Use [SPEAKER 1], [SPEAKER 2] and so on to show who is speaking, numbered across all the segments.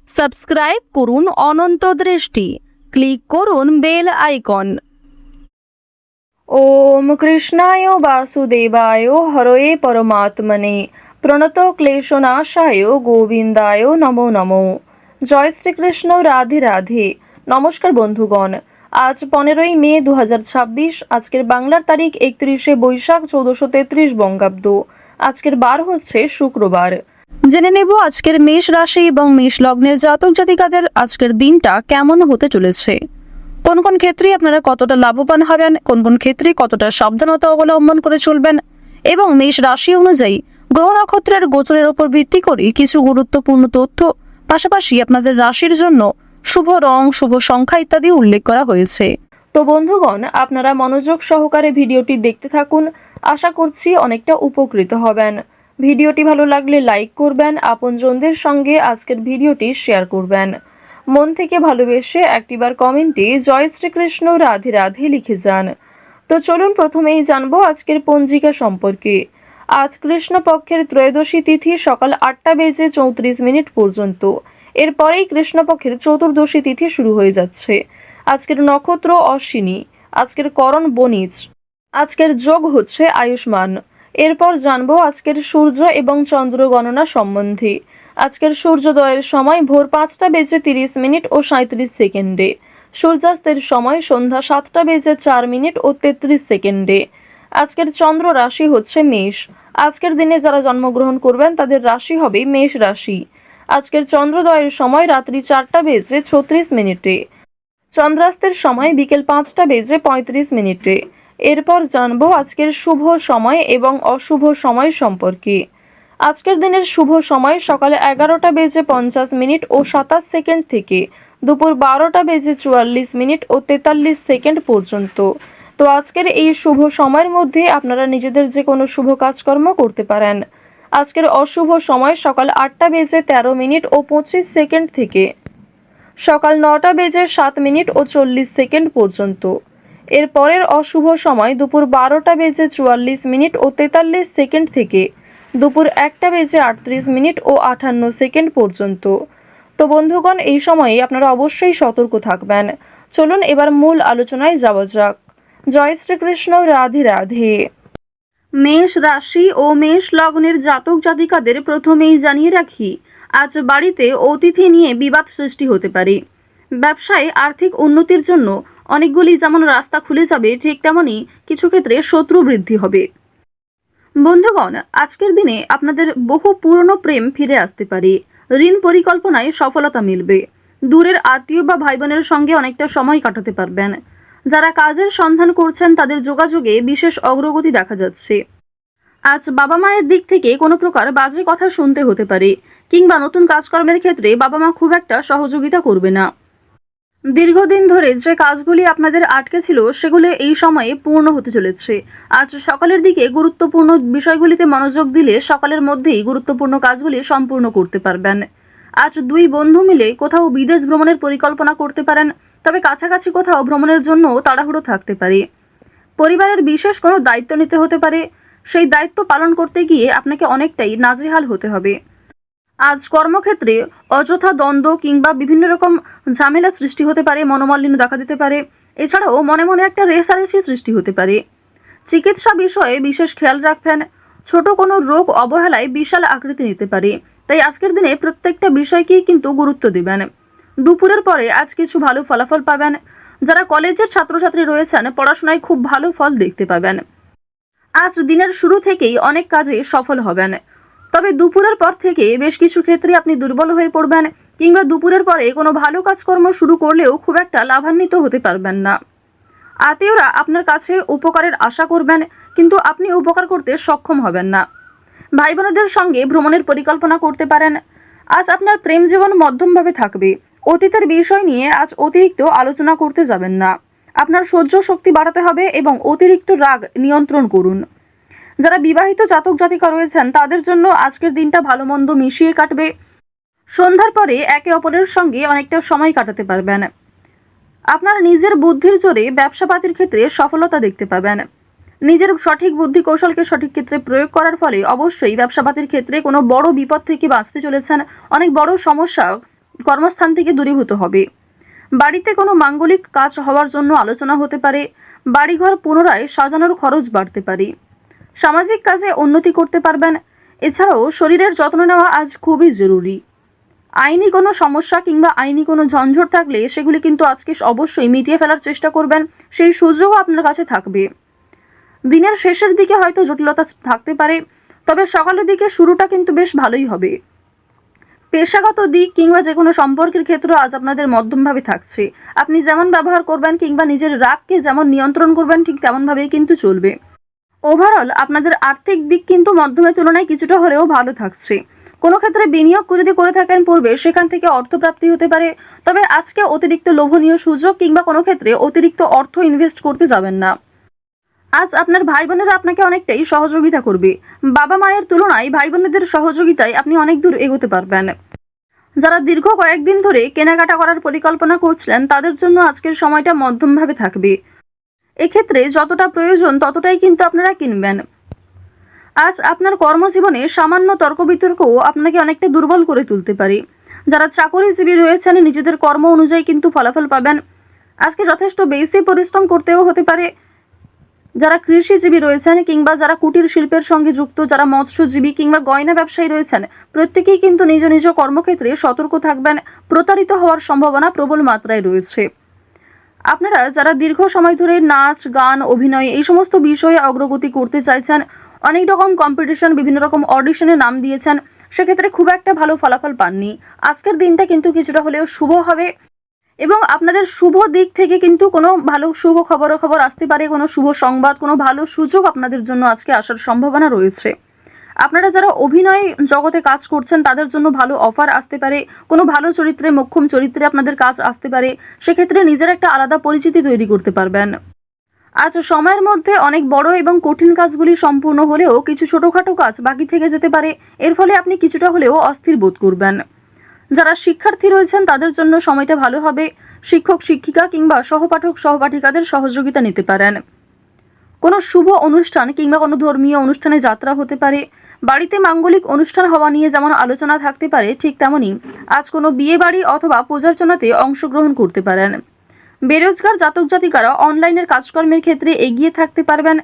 [SPEAKER 1] Subscribe করুন অনন্ত দৃষ্টি, click করুন বেল আইকন।
[SPEAKER 2] ওম কৃষ্ণায় বাসুদেবায় হরয়ে পরমাত্মনে প্রণত ক্লেশনাশায় গোবিন্দায় নমো নমো। জয় শ্রীকৃষ্ণ, রাধে রাধে। নমস্কার বন্ধুগণ, আজ 15ই মে 2026। আজকের বাংলার তারিখ 31শে বৈশাখ 1433 বঙ্গাব্দ। আজকের বার হচ্ছে শুক্রবার।
[SPEAKER 1] জেনে নেব আজকের মেষ রাশি এবং মেষ লগ্নের জাতক জাতিকাদের আজকের দিনটা কেমন হতে চলেছে। কোন কোন ক্ষেত্রে আপনারা কতটা লাভবান হবেন, কোন কোন ক্ষেত্রে কতটা সাবধানতা অবলম্বন করে চলবেন, এবং মেষ রাশি অনুযায়ী গ্রহ নক্ষত্রের গোচরের উপর ভিত্তি করে কিছু গুরুত্বপূর্ণ তথ্য, পাশাপাশি আপনাদের রাশির জন্য শুভ রং, শুভ সংখ্যা ইত্যাদি উল্লেখ করা হয়েছে।
[SPEAKER 2] তো বন্ধুগণ, আপনারা মনোযোগ সহকারে ভিডিওটি দেখতে থাকুন। আশা করছি অনেকটা উপকৃত হবেন। ভিডিওটি ভালো লাগলে লাইক করবেন, আপনজনদের সঙ্গে আজকের ভিডিওটি শেয়ার করবেন। মন থেকে ভালোবেসে একটিবার কমেন্টে জয় শ্রীকৃষ্ণ, রাধে রাধে লিখে যান। তো চলুন প্রথমেই জানবো আজকের পঞ্জিকা সম্পর্কে। আজ কৃষ্ণপক্ষের ত্রয়োদশী তিথি সকাল 8:34 পর্যন্ত। এরপরেই কৃষ্ণপক্ষের চতুর্দশী তিথি শুরু হয়ে যাচ্ছে। আজকের নক্ষত্র অশ্বিনী, আজকের করণ বণিজ, আজকের যোগ হচ্ছে আয়ুষ্মান। এরপর জানবো আজকের সূর্য এবং চন্দ্র গণনা সম্বন্ধে। আজকের সূর্যোদয়ের সময় ভোর 5:30 ও 37 সূর্যাস্তের সময় সন্ধ্যা 7:04 ও 33 আজকের চন্দ্র রাশি হচ্ছে মেষ। আজকের দিনে যারা জন্মগ্রহণ করবেন তাদের রাশি হবে মেষ রাশি। আজকের চন্দ্রোদয়ের সময় রাত্রি 4:36 চন্দ্রাস্তের সময় বিকেল 5:35। এরপর জানবো আজকের শুভ সময় এবং অশুভ সময় সম্পর্কে। আজকের দিনের শুভ সময় সকালে 11:50 ও 27 থেকে দুপুর 12:44 ও 43 পর্যন্ত। তো আজকের এই শুভ সময়ের মধ্যে আপনারা নিজেদের যে কোনো শুভ কাজকর্ম করতে পারেন। আজকের অশুভ সময় সকাল 8:13 ও 25 থেকে সকাল 9:07 ও 40 পর্যন্ত। এর পরের অশুভ সময় দুপুর 12:44 ও 43 থেকে দুপুর 1:38 ও 58 পর্যন্ত। তো বন্ধুগণ, এই সময়ে আপনারা অবশ্যই সতর্ক থাকবেন। চলুন এবার মূল আলোচনায় যাওয়া যাক। জয় শ্রীকৃষ্ণ, রাধে রাধে। মেষ রাশি ও মেষ লগ্নের জাতক জাতিকাদের প্রথমেই জানিয়ে রাখি, আজ বাড়িতে অতিথি নিয়ে বিবাদ সৃষ্টি হতে পারে। ব্যবসায় আর্থিক উন্নতির জন্য অনেকগুলি যেমন রাস্তা খুলে যাবে, ঠিক তেমনি কিছু ক্ষেত্রে শত্রু বৃদ্ধি হবে। বন্ধুগণ, আজকের দিনে আপনাদের বহু পুরনো প্রেম ফিরে আসতে পারে। ঋণ পরিকল্পনায় সফলতা মিলবে। দূরের আত্মীয় বা ভাই বোনের সঙ্গে অনেকটা সময় কাটাতে পারবেন। যারা কাজের সন্ধান করছেন তাদের যোগাযোগে বিশেষ অগ্রগতি দেখা যাচ্ছে। আজ বাবা মায়ের দিক থেকে কোনো প্রকার বাজে কথা শুনতে হতে পারে, কিংবা নতুন কাজকর্মের ক্ষেত্রে বাবা মা খুব একটা সহযোগিতা করবে না। দীর্ঘদিন ধরে যে কাজগুলি আপনাদের আটকে ছিল সেগুলো এই সময়ে পূর্ণ হতে চলেছে। আজ সকালের দিকে গুরুত্বপূর্ণ বিষয়গুলিতে মনোযোগ দিলে সকালের মধ্যেই গুরুত্বপূর্ণ কাজগুলি সম্পূর্ণ করতে পারবেন। আজ দুই বন্ধু মিলে কোথাও বিদেশ ভ্রমণের পরিকল্পনা করতে পারেন, তবে কাছাকাছি কোথাও ভ্রমণের জন্য তাড়াহুড়ো থাকতে পারে। পরিবারের বিশেষ কোনো দায়িত্ব নিতে হতে পারে, সেই দায়িত্ব পালন করতে গিয়ে আপনাকে অনেকটাই নাজেহাল হতে হবে। আজ কর্মক্ষেত্রে অযথা দ্বন্দ্ব কিংবা বিভিন্ন রকম ঝামেলা সৃষ্টি হতে পারে, মনোমালিন্য দেখা দিতে পারে। এছাড়াও মনে মনে একটা রেষারেষি সৃষ্টি হতে পারে। চিকিৎসা বিষয়ে বিশেষ খেয়াল রাখবেন। ছোট কোনো রোগ অবহেলায় বিশাল আকৃতি নিতে পারে, তাই আজকের দিনে প্রত্যেকটা বিষয়কেই কিন্তু গুরুত্ব দিবেন। দুপুরের পরে আজ কিছু ভালো ফলাফল পাবেন। যারা কলেজের ছাত্রছাত্রী রয়েছেন পড়াশোনায় খুব ভালো ফল দেখতে পাবেন। আজ দিনের শুরু থেকেই অনেক কাজে সফল হবেন, তবে দুপুরের পর থেকে বেশ কিছু ক্ষেত্রে আপনি দুর্বল হয়ে পড়বেন, কিংবা দুপুরের পরে কোনো ভালো কাজকর্ম শুরু করলেও খুব একটা লাভান্বিত হতে পারবেন না। আত্মীয়রা আপনার কাছে উপকারের আশা করবেন, কিন্তু আপনি উপকার করতে সক্ষম হবেন না। ভাই বোনদের সঙ্গে ভ্রমণের পরিকল্পনা করতে পারেন। আজ আপনার প্রেম জীবন মধ্যমভাবে থাকবে। অতীতের বিষয় নিয়ে আজ অতিরিক্ত আলোচনা করতে যাবেন না। আপনার সহ্য শক্তি বাড়াতে হবে এবং অতিরিক্ত রাগ নিয়ন্ত্রণ করুন। যারা বিবাহিত জাতক জাতিকা রয়েছেন তাদের জন্য আজকের দিনটা ভালো মন্দ মিশিয়ে কাটবে। সন্ধ্যার পরে একে অপরের সঙ্গে অনেকটা সময় কাটাতে পারবেন। আপনার নিজের বুদ্ধির জোরে ব্যবসাপাতির ক্ষেত্রে সফলতা দেখতে পাবেন। নিজের সঠিক বুদ্ধি কৌশলকে সঠিক ক্ষেত্রে প্রয়োগ করার ফলে অবশ্যই ব্যবসাপাতির ক্ষেত্রে কোনো বড় বিপদ থেকে বাঁচতে চলেছেন। অনেক বড় সমস্যা
[SPEAKER 1] কর্মস্থান থেকে দূরীভূত হবে। বাড়িতে কোনো মাঙ্গলিক কাজ হওয়ার জন্য আলোচনা হতে পারে। বাড়িঘর পুনরায় সাজানোর খরচ বাড়তে পারে। সামাজিক কাজে উন্নতি করতে পারবেন। এছাড়াও শরীরের যত্ন নেওয়া আজ খুবই জরুরি। আইনি কোনো সমস্যা কিংবা আইনি কোনো ঝঞ্ঝট থাকলে সেগুলি কিন্তু আজকে অবশ্যই মিটিয়ে ফেলার চেষ্টা করবেন। সেই সুযোগও আপনার কাছে থাকবে। দিনের শেষের দিকে হয়তো জটিলতা থাকতে পারে, তবে সকালের দিকে শুরুটা কিন্তু বেশ ভালোই হবে। পেশাগত দিক কিংবা যে কোনো সম্পর্কের ক্ষেত্র আজ আপনাদের মধ্যমভাবে থাকছে। আপনি যেমন ব্যবহার করবেন কিংবা নিজের রাগকে যেমন নিয়ন্ত্রণ করবেন ঠিক তেমনভাবেই কিন্তু চলবে। ওভারঅল আপনাদের আর্থিক দিক কিন্তু মধ্যমের তুলনায় কিছুটা হলেও ভালো থাকছে। কোনো ক্ষেত্রে বিনিয়োগ যদি করে থাকেন পূর্বে, সেখান থেকে অর্থপ্রাপ্তি হতে পারে। তবে আজকে অতিরিক্ত লোভনীয় সুযোগ কিংবা কোনো ক্ষেত্রে অতিরিক্ত অর্থ ইনভেস্ট করতে যাবেন না। আজ আপনার ভাই বোনেরা আপনাকে অনেকটাই সহযোগিতা করবে। বাবা মায়ের তুলনায় ভাই বোনেদের সহযোগিতায় আপনি অনেক দূর এগোতে পারবেন। যারা দীর্ঘ কয়েকদিন ধরে কেনাকাটা করার পরিকল্পনা করছিলেন, তাদের জন্য আজকের সময়টা মধ্যমভাবে থাকবে। এক্ষেত্রে যতটা প্রয়োজন ততটাই কিন্তু আপনারা কিনবেন। আজ আপনার কর্মজীবনে সামান্য তর্ক বিতর্কও আপনাকে অনেকটা দুর্বল করে তুলতে পারে। যারা চাকরিজীবী রয়েছেন, নিজেদের কর্ম অনুযায়ী কিন্তু ফলাফল পাবেন। আজকে যথেষ্ট বেশি পরিশ্রম করতেও হতে পারে। যারা কৃষিজীবী রয়েছেন কিংবা যারা কুটির শিল্পের সঙ্গে যুক্ত, যারা মৎস্যজীবী কিংবা গয়না ব্যবসায়ী রয়েছেন, প্রত্যেকেই কিন্তু নিজ নিজ কর্মক্ষেত্রে সতর্ক থাকবেন। প্রতারিত হওয়ার সম্ভাবনা প্রবল মাত্রায় রয়েছে। আপনারা যারা দীর্ঘ সময় ধরে নাচ, গান, অভিনয় এই সমস্ত বিষয়ে অগ্রগতি করতে চাইছেন, অনেক রকম কম্পিটিশন, বিভিন্ন রকম অডিশনে নাম দিয়েছেন, সেক্ষেত্রে খুব একটা ভালো ফলাফল পাননি। আজকের দিনটা কিন্তু কিছুটা হলেও শুভ হবে এবং আপনাদের শুভ দিক থেকে কিন্তু কোনো ভালো শুভ খবর আসতে পারে। কোনো শুভ সংবাদ, কোনো ভালো সুযোগ আপনাদের জন্য আজকে আসার সম্ভাবনা রয়েছে। আপনারা যারা অভিনয় জগতে কাজ করছেন, তাদের জন্য ভালো অফার আসতে পারে। কোনো ভালো চরিত্রে, মোক্ষম চরিত্রে আপনাদের কাজ আসতে পারে। সেক্ষেত্রে নিজের একটা আলাদা পরিচিতি তৈরি করতে পারবেন। আজ সময়ের মধ্যে অনেক বড় এবং কঠিন কাজগুলি সম্পূর্ণ হলেও কিছু ছোটখাটো কাজ বাকি থেকে যেতে পারে। এর ফলে আপনি কিছুটা হলেও অস্থির বোধ করবেন। যারা শিক্ষার্থী রয়েছেন, তাদের জন্য সময়টা ভালো হবে। শিক্ষক শিক্ষিকা কিংবা সহপাঠক সহপাঠিকাদের সহযোগিতা নিতে পারেন। কোনো শুভ অনুষ্ঠান কিংবা কোনো ধর্মীয় অনুষ্ঠানে যাত্রা হতে পারে। বাড়িতে মাঙ্গলিক অনুষ্ঠান হওয়া নিয়ে যেমন আলোচনা থাকতে পারে, ঠিক তেমনি আজ কোনো বিয়ে বাড়ি অথবা পূজার্চনাতে অংশগ্রহণ করতে পারেন। বেরোজগার জাতক জাতিকারা অনলাইনের কাজকর্মের ক্ষেত্রে এগিয়ে থাকতে পারবেন।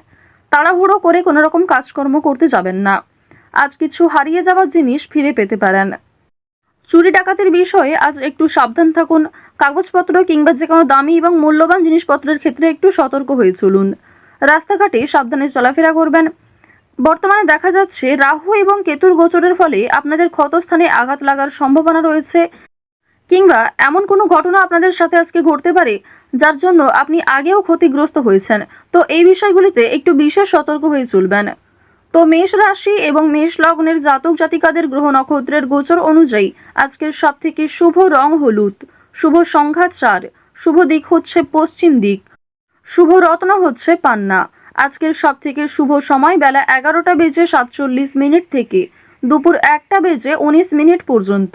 [SPEAKER 1] তাড়াহুড়ো করে কোনো রকম কাজকর্ম করতে যাবেন না। আজ কিছু হারিয়ে যাওয়া জিনিস ফিরে পেতে পারেন। চুরি ডাকাতির বিষয়ে আজ একটু সাবধান থাকুন। কাগজপত্র কিংবা যে কোনো দামি এবং মূল্যবান জিনিসপত্রের ক্ষেত্রে একটু সতর্ক হয়ে চলুন। রাস্তাঘাটে সাবধানে চলাফেরা করবেন। বর্তমানে দেখা যাচ্ছে রাহু এবং কেতুর গোচরের ফলে আপনাদের ক্ষতস্থানে আঘাত লাগার সম্ভাবনা রয়েছে, কিংবা এমন কোনো ঘটনা আপনাদের সাথে আজকে ঘটতে পারে যার জন্য আপনি আগেও ক্ষতিগ্রস্ত হয়েছেন। তো এই বিষয়গুলিতে একটু বিশেষ সতর্ক হয়ে চলবেন। তো মেষ রাশি এবং মেষ লগ্নের জাতক জাতিকাদের গ্রহ নক্ষত্রের গোচর অনুযায়ী আজকের সবথেকে শুভ রং হলুদ, শুভ সংখ্যা 4, শুভ দিক হচ্ছে পশ্চিম দিক, শুভ রত্ন হচ্ছে পান্না। আজকের সবথেকে শুভ সময় বেলা 11:47 থেকে দুপুর 1:19 পর্যন্ত।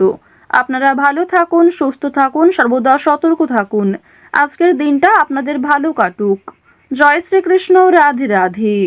[SPEAKER 1] আপনারা ভালো থাকুন, সুস্থ থাকুন, সর্বদা সতর্ক থাকুন। আজকের দিনটা আপনাদের ভালো কাটুক। জয় শ্রীকৃষ্ণ। রাধে রাধে।